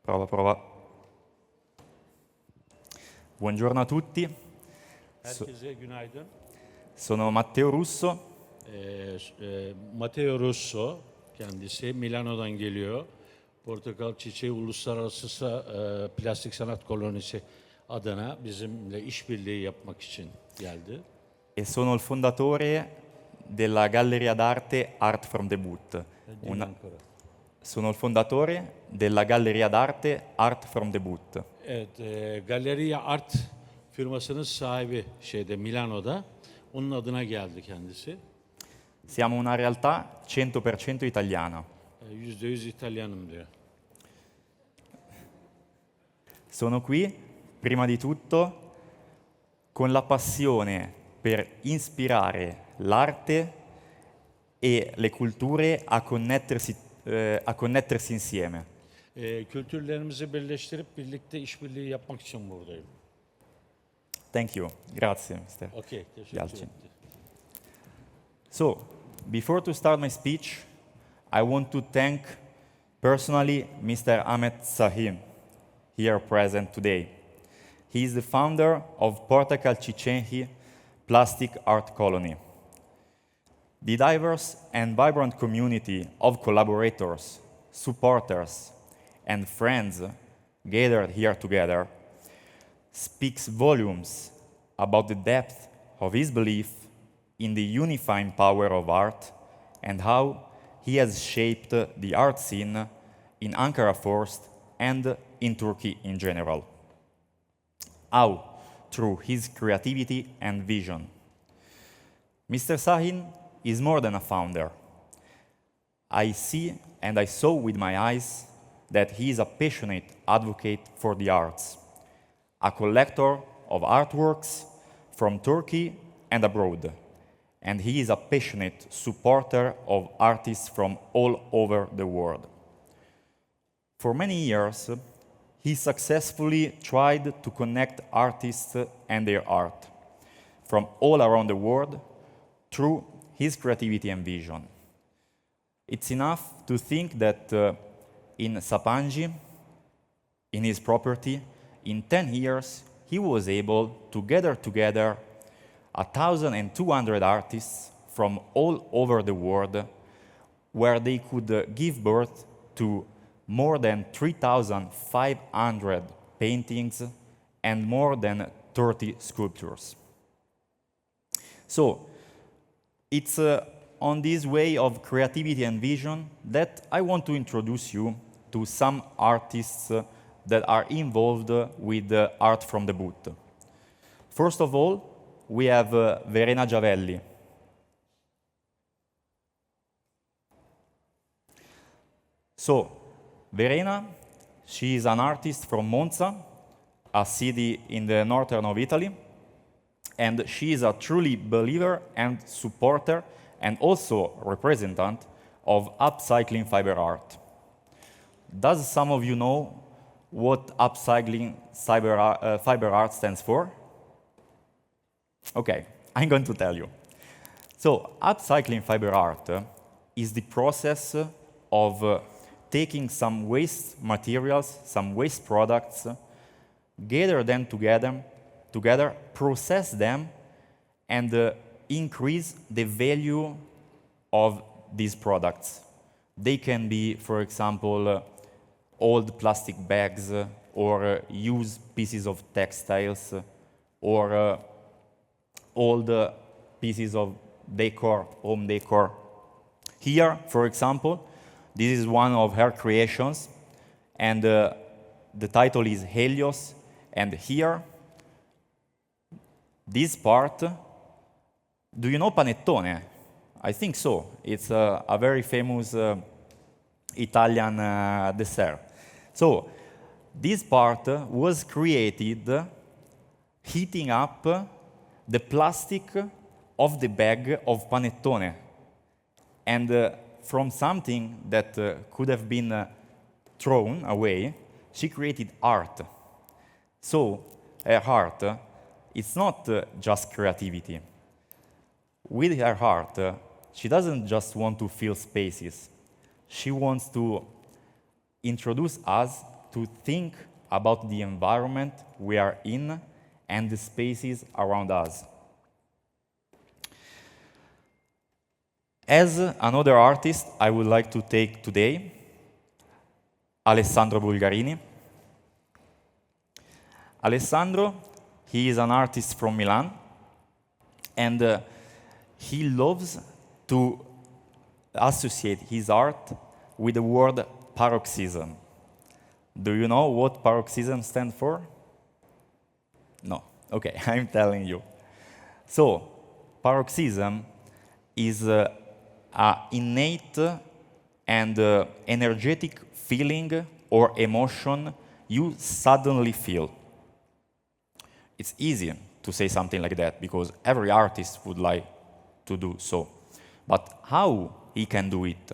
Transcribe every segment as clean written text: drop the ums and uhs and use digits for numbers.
Prova, prova. Buongiorno a tutti. Herkese günaydın. Sono Matteo Russo. Matteo Russo kendisi Milano'dan geliyor. Portakal Çiçeği Uluslararası Plastik Sanat Kolonisi adına bizimle işbirliği yapmak için geldi. E sono il fondatore della Galleria d'Arte Art from the Boot. Sono il fondatore della Galleria d'Arte Art from the Boot. Evet, Galeria Art firmasının sahibi Milano'da. Onun adına geldi kendisi. Siamo una realtà 100% italiana. %100 İtalyanım diyor. Sono qui, prima di tutto, con la passione per inspirare l'arte e le culture a connettersi insieme. Kültürlerimizi birleştirip birlikte işbirliği yapmak için buradayım. Thank you. Grazie, Mr. Okay, teşekkür Yalçın. ederim. So, before to start my speech, I want to thank personally Mr. Ahmet Sahim, here present today. He is the founder of Portakal Çiçeği Plastic Art Colony. The diverse and vibrant community of collaborators, supporters, and friends gathered here together speaks volumes about the depth of his belief in the unifying power of art and how he has shaped the art scene in Ankara first and in Turkey in general. How? Through his creativity and vision. Mr. Sahin is more than a founder. I see and I saw with my eyes that he is a passionate advocate for the arts, a collector of artworks from Turkey and abroad, and he is a passionate supporter of artists from all over the world. For many years, he successfully tried to connect artists and their art from all around the world through his creativity and vision. It's enough to think that in Sapangi, in his property, in 10 years, he was able to gather together 1,200 artists from all over the world, where they could give birth to more than 3,500 paintings and more than 30 sculptures. So, it's on this way of creativity and vision that I want to introduce you to some artists that are involved with art from the boot. First of all, we have Verena Giavelli. So, Verena, she is an artist from Monza, a city in the northern of Italy, and she is a truly believer and supporter and also representative of upcycling fiber art. Does some of you know what upcycling fiber art stands for? Okay, I'm going to tell you. So, upcycling fiber art is the process of taking some waste materials, some waste products, gather them together, process them, and increase the value of these products. They can be, for example, old plastic bags or used pieces of textiles or old pieces of decor, home decor. Here, for example, this is one of her creations, and the title is Helios, and here, this part, do you know panettone? I think so. It's a very famous Italian dessert. So, this part was created heating up the plastic of the bag of panettone. And from something that could have been thrown away, she created art. So, her art, it's not just creativity. With her art, she doesn't just want to fill spaces. She wants to introduce us to think about the environment we are in and the spaces around us. As another artist, I would like to take today Alessandro Bulgarini. Alessandro, he is an artist from Milan, and he loves to associate his art with the word paroxysm. Do you know what paroxysm stands for? No. Okay, I'm telling you. So, paroxysm is an innate and energetic feeling or emotion you suddenly feel. It's easy to say something like that because every artist would like to do so. But how he can do it?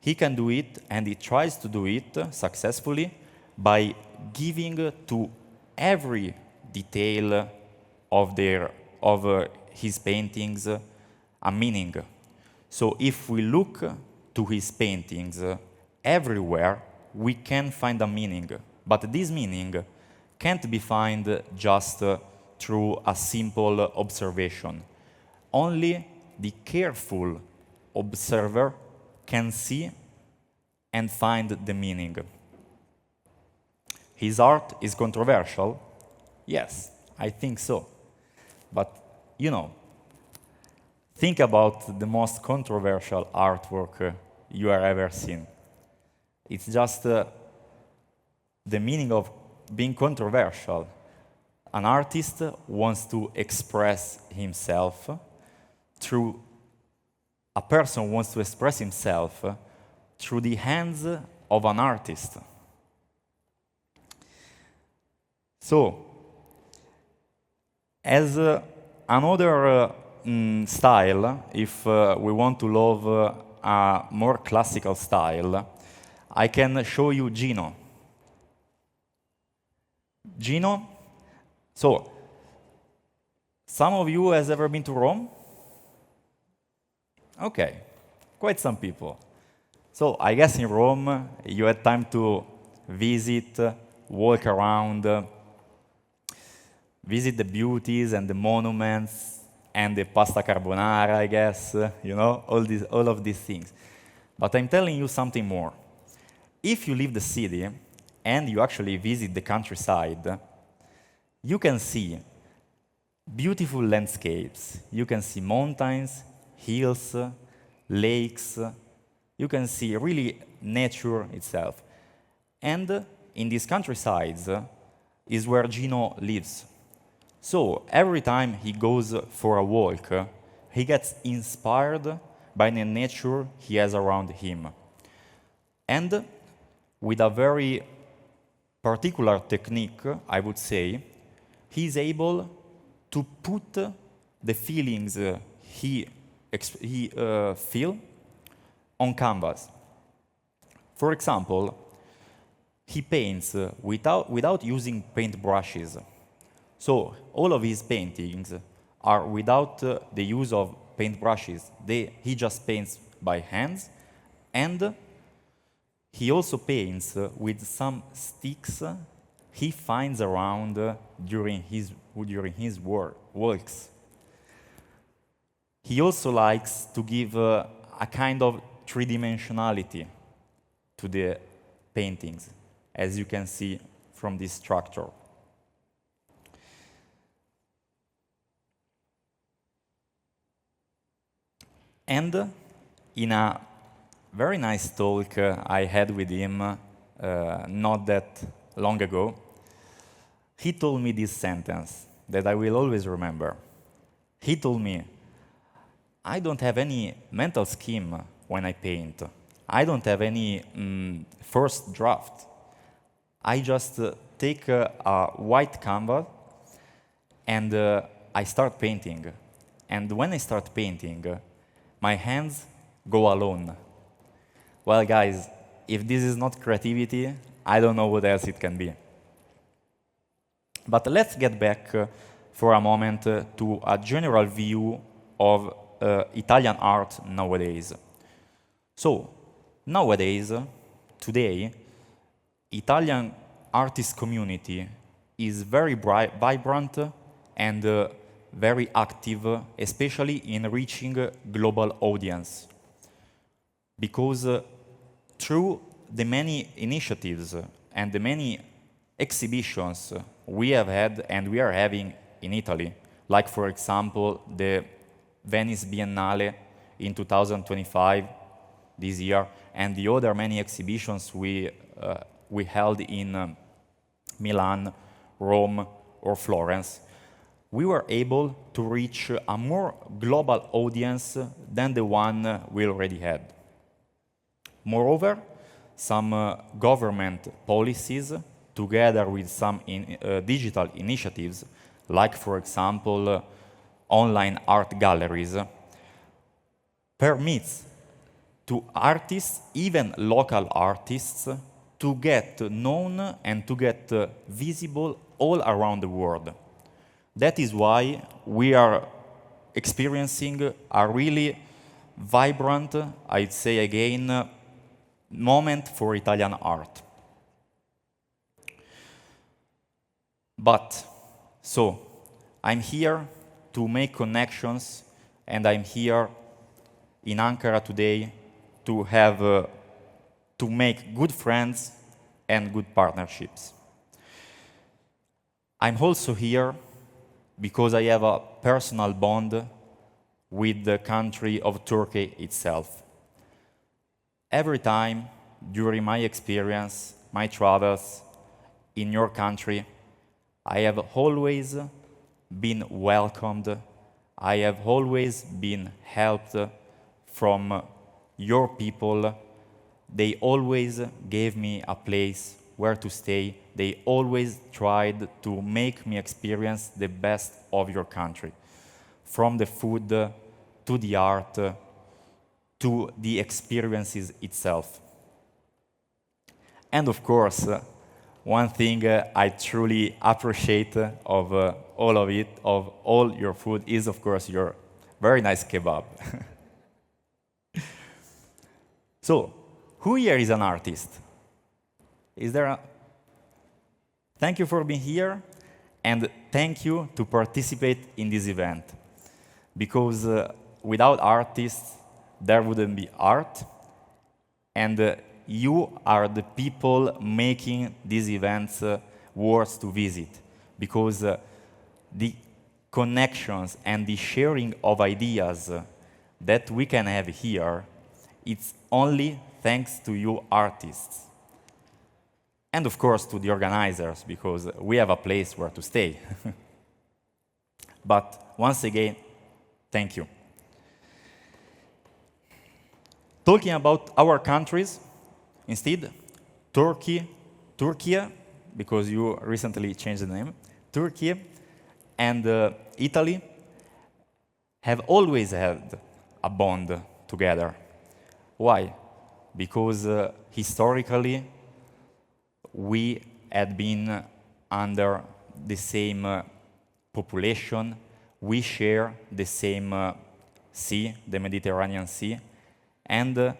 He can do it, and he tries to do it successfully by giving to every detail of his paintings a meaning. So if we look to his paintings everywhere, we can find a meaning. But this meaning can't be found just through a simple observation. Only the careful observer can see and find the meaning. His art is controversial? Yes, I think so. But, think about the most controversial artwork you have ever seen. It's just the meaning of being controversial. An artist wants to express himself through a person wants to express himself through the hands of an artist. So, as another style, if we want to love a more classical style, I can show you Gino. Gino, so, some of you has ever been to Rome? Okay, quite some people. So I guess in Rome you had time to visit, walk around, visit the beauties and the monuments and the pasta carbonara, I guess, all of these things. But I'm telling you something more. If you leave the city and you actually visit the countryside, you can see beautiful landscapes. You can see mountains, hills, lakes. You can see really nature itself. And in these countrysides is where Gino lives. So every time he goes for a walk, he gets inspired by the nature he has around him. And with a very particular technique, I would say, he's able to put the feelings he feel on canvas. For example, he paints without using paint brushes. So all of his paintings are without the use of paint brushes. He just paints by hands, and he also paints with some sticks he finds around during his works. He also likes to give a kind of three-dimensionality to the paintings, as you can see from this structure. And in a very nice talk I had with him not that long ago, he told me this sentence that I will always remember. He told me, I don't have any mental scheme when I paint. I don't have any first draft. I just take a white canvas and I start painting. And when I start painting, my hands go alone. Well, guys, if this is not creativity, I don't know what else it can be. But let's get back for a moment to a general view of Italian art nowadays. So, nowadays, today, Italian artist community is very vibrant and very active, especially in reaching a global audience. Because through the many initiatives and the many exhibitions we have had and we are having in Italy, like for example the Venice Biennale in 2025 this year, and the other many exhibitions we held in Milan, Rome, or Florence, we were able to reach a more global audience than the one we already had. Moreover, some government policies, together with some digital initiatives, like for example online art galleries, permits to artists, even local artists, to get known and to get visible all around the world. That is why we are experiencing a really vibrant, I'd say again, moment for Italian art. But, so, I'm here to make connections, and I'm here in Ankara today to have, to make good friends and good partnerships. I'm also here because I have a personal bond with the country of Turkey itself. Every time during my experience, my travels in your country, I have always been welcomed. I have always been helped from your people. They always gave me a place where to stay. They always tried to make me experience the best of your country, from the food to the art to the experiences itself. And of course, one thing I truly appreciate of all of it, of all your food, is of course your very nice kebab. So, who here is an artist? Is there a... Thank you for being here, and thank you to participate in this event. Because without artists, there wouldn't be art, and you are the people making these events worth to visit. Because the connections and the sharing of ideas that we can have here, it's only thanks to you artists. And of course to the organizers, because we have a place where to stay. But once again, thank you. Talking about our countries, instead, Turkey, because you recently changed the name, Turkey and Italy have always had a bond together. Why? Because historically, we had been under the same population. We share the same sea, the Mediterranean Sea, and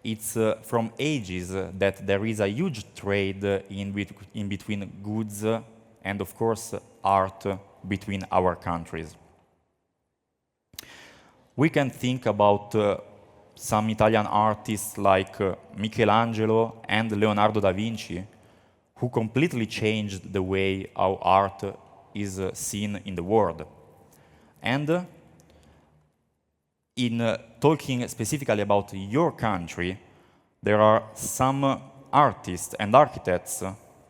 it's from ages that there is a huge trade in between goods and, of course, art between our countries. We can think about some Italian artists like Michelangelo and Leonardo da Vinci, who completely changed the way how art is seen in the world. And in talking specifically about your country, there are some artists and architects,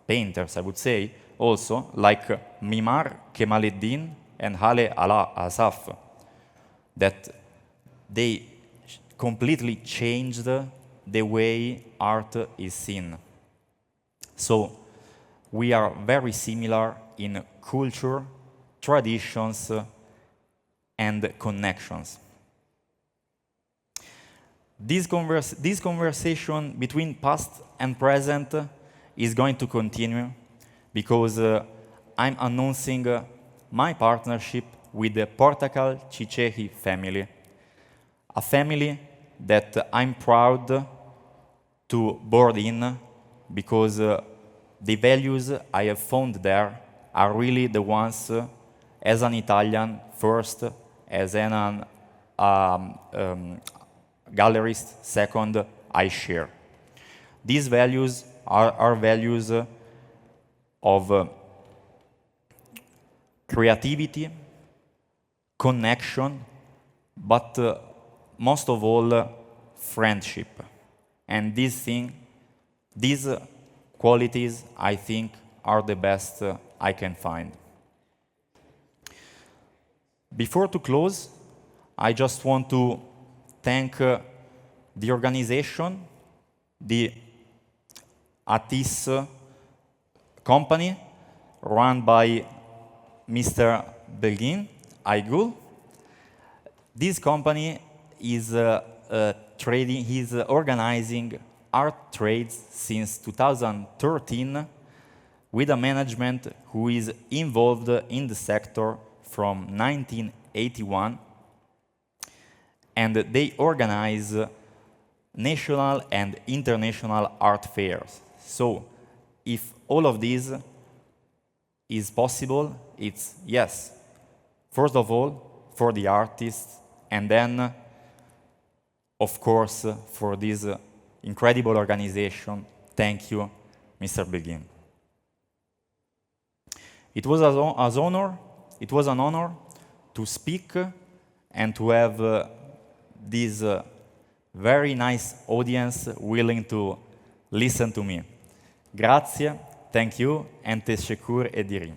painters I would say, also, like Mimar Kemaleddin and Hale Asaf, that they completely changed the way art is seen. So, we are very similar in culture, traditions, and connections. This conversation between past and present is going to continue because I'm announcing my partnership with the Portacal Cicehi family, a family that I'm proud to board in because the values I have found there are really the ones, as an Italian, first, as an gallerist, second, I share. These values are values of creativity, connection, but most of all, friendship. And these qualities, I think, are the best I can find. Before to close, I just want to thank the organization, the Atis company, run by Mr. Belgin, Aigul. This company is he's organizing art trades since 2013 with a management who is involved in the sector from 1981, and they organize national and international art fairs. So, if all of this is possible, it's yes, first of all, for the artists, and then, of course, for this incredible organization. Thank you, Mr. Begin. It was an honor to speak and to have this very nice audience willing to listen to me. Grazie, thank you, and teşekkür ederim.